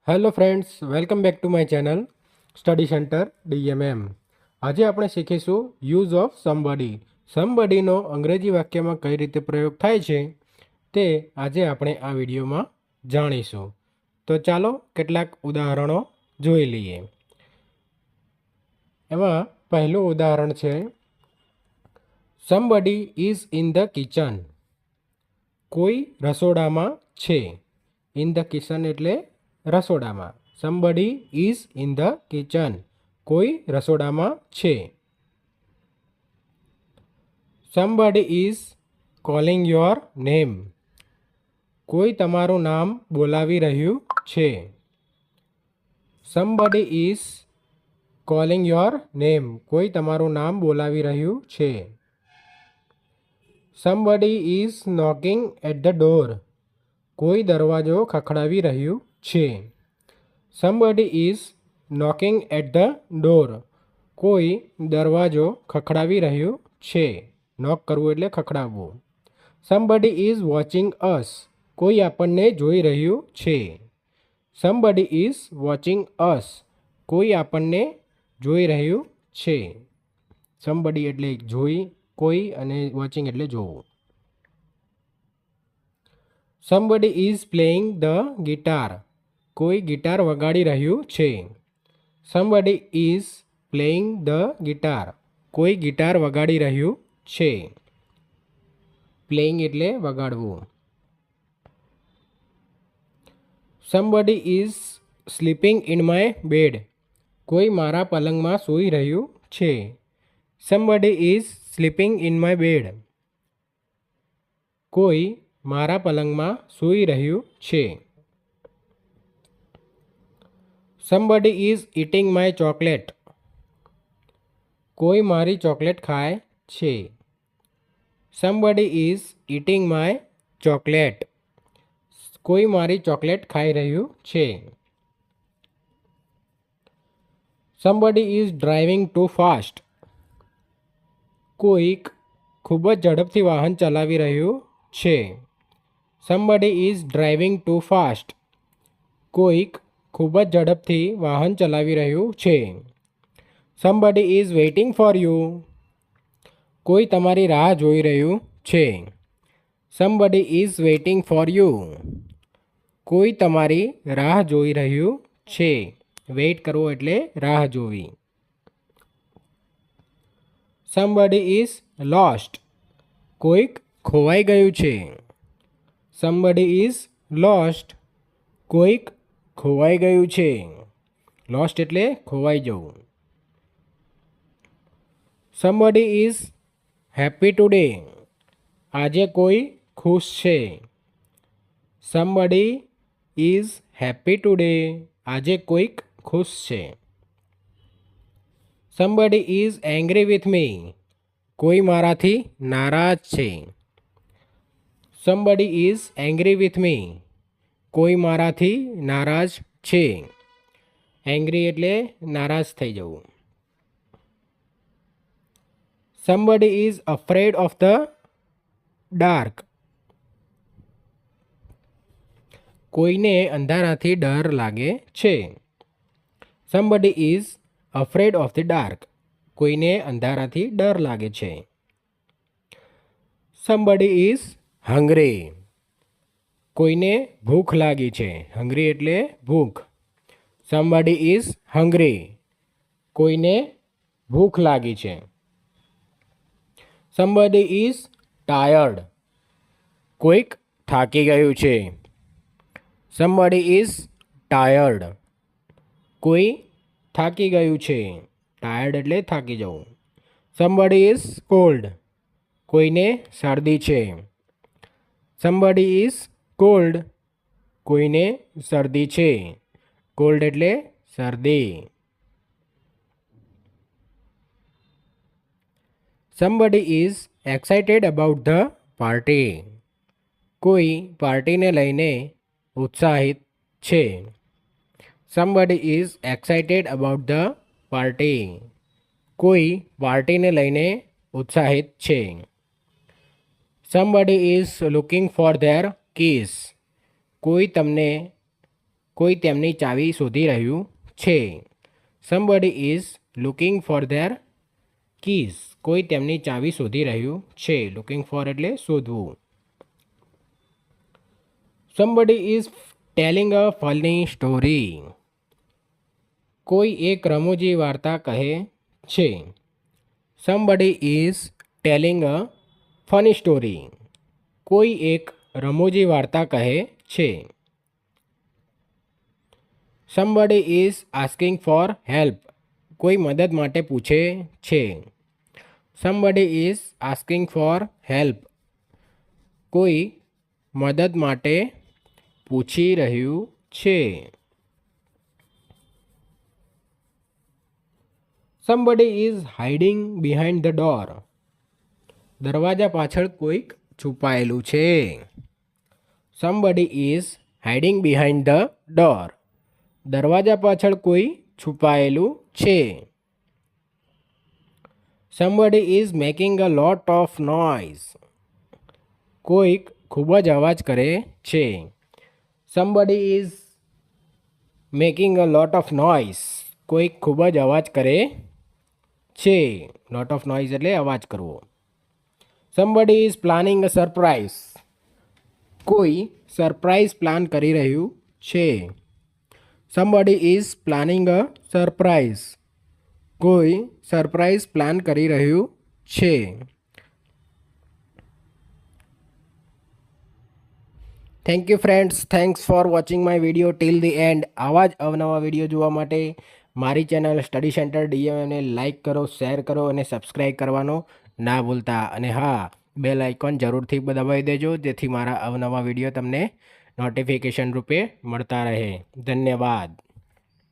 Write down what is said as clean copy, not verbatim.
Hello friends, welcome back to my channel study centre DMM. આજે આપણે શીખીશું use of somebody. સમબડીનો અંગ્રેજી વાક્યમાં કઈ રીતે પ્રયોગ થાય છે તે આજે આપણે આ વિડીયોમાં જાણીશું. તો ચાલો કેટલાક ઉદાહરણો જોઈ લઈએ. એમાં પહેલું ઉદાહરણ છે somebody is in the kitchen. કોઈ રસોડામાં છે. ઇન ધ કિચન એટલે રસોડામાં. Somebody is in the kitchen. કોઈ રસોડામાં છે. Somebody is calling your name. કોઈ તમારું નામ બોલાવી રહ્યું છે. Somebody is calling your name. કોઈ તમારું નામ બોલાવી રહ્યું છે. Somebody is knocking at the door. કોઈ દરવાજો ખખડાવી રહ્યું છે. Somebody is knocking at the door. કોઈ દરવાજો ખખડાવી રહ્યું છે. નોક કરવું એટલે ખખડાવવું. સમબડી ઇઝ વોચિંગ અસ. કોઈ આપણને જોઈ રહ્યું છે. સમબડી ઇઝ વોચિંગ અસ. કોઈ આપણને જોઈ રહ્યું છે. સમબડી એટલે જોઈ કોઈ અને વોચિંગ એટલે જોવું. Somebody is playing the guitar. કોઈ ગિટાર વગાડી રહ્યું છે. Somebody is playing the guitar. કોઈ ગિટાર વગાડી રહ્યું છે. પ્લેઇંગ એટલે વગાડવું. Somebody is sleeping in my bed. કોઈ મારા પલંગમાં સૂઈ રહ્યું છે. Somebody is sleeping in my bed. કોઈ મારા પલંગમાં સૂઈ રહ્યું છે. Somebody is eating my chocolate. કોઈ મારી ચોકલેટ ખાય છે. Somebody is eating my chocolate. કોઈ મારી ચોકલેટ ખાઈ રહ્યું છે. Somebody is driving too fast. કોઈક ખૂબ જ ઝડપથી વાહન ચલાવી રહ્યું છે. Somebody is driving too fast. કોઈક ખૂબ જ ઝડપથી વાહન ચલાવી રહ્યું છે. Somebody is waiting for you. કોઈ તમારી રાહ જોઈ રહ્યું છે. Somebody is waiting for you. કોઈ તમારી રાહ જોઈ રહ્યું છે. વેઇટ કરવો એટલે રાહ જોવી. Somebody is lost. કોઈક ખોવાઈ ગયું છે. Somebody is lost. કોઈક ખોવાઈ ગયું છે. લોસ્ટ એટલે ખોવાઈ જવું. Somebody is happy today. આજે કોઈ ખુશ છે. Somebody is happy today. આજે કોઈક ખુશ છે. Somebody is angry with me. કોઈ મારાથી નારાજ છે. Somebody is angry with me. કોઈ મારાથી નારાજ છે. એંગ્રી એટલે નારાજ થઈ જવું. Somebody is afraid of the dark. કોઈને અંધારાથી ડર લાગે છે. Somebody is afraid of the dark. કોઈને અંધારાથી ડર લાગે છે. Somebody is hungry. કોઈને ભૂખ લાગી છે. હંગ્રી એટલે ભૂખ. Somebody is hungry. કોઈને ભૂખ લાગી છે. Somebody is tired. કોઈક થાકી ગયું છે. Somebody is tired. કોઈ થાકી ગયું છે. ટાયર્ડ એટલે થાકી જવું. Somebody is called. કોઈને શરદી છે. Somebody is called. કોઈને શરદી છે. કોલ્ડ એટલે શરદી. Somebody is excited about the party. કોઈ પાર્ટીને લઈને ઉત્સાહિત છે. Somebody is excited about the party. કોઈ પાર્ટીને લઈને ઉત્સાહિત છે. Somebody is looking for there keys. કોઈ તમને કોઈ તેમની ચાવી શોધી રહ્યું છે. Somebody is looking for their keys. કોઈ તેમની ચાવી શોધી રહ્યું છે. Looking for એટલે શોધવું. Somebody is telling a funny story. કોઈ એક રમૂજી વાર્તા કહે છે. Somebody is telling a funny story. કોઈ એક રમૂજી વાર્તા કહે છે. Somebody is asking for help. કોઈ મદદ માટે પૂછે છે. Somebody is asking for help. કોઈ મદદ માટે પૂછી રહ્યું છે. Somebody is hiding behind the door. દરવાજા પાછળ કોઈક છુપાયેલું છે. Somebody is hiding behind the door. દરવાજા પાછળ કોઈ છુપાયેલું છે. Somebody is making a lot of noise. કોઈક ખૂબ જ અવાજ કરે છે. Somebody is making a lot of noise. કોઈક ખૂબ જ અવાજ કરે છે. Lot of noise એટલે અવાજ કરવો. Somebody is planning a surprise. કોઈ સરપ્રાઈઝ પ્લાન કરી રહ્યું છે. Somebody is planning a surprise. કોઈ સરપ્રાઈઝ પ્લાન કરી રહ્યું છે. Thank you friends. Thanks for watching my video till the end. આવા જ અવનવા વિડીયો જોવા માટે મારી ચેનલ સ્ટડી સેન્ટર DMMને લાઇક કરો, શેર કરો અને સબસ્ક્રાઈબ કરવાનો ના ભૂલતા. અને હા, બેલ આઇકોન જરૂરથી દબાવી દેજો જેથી મારા અવનવા વિડીયો તમને નોટિફિકેશન રૂપે મળતા રહે. ધન્યવાદ.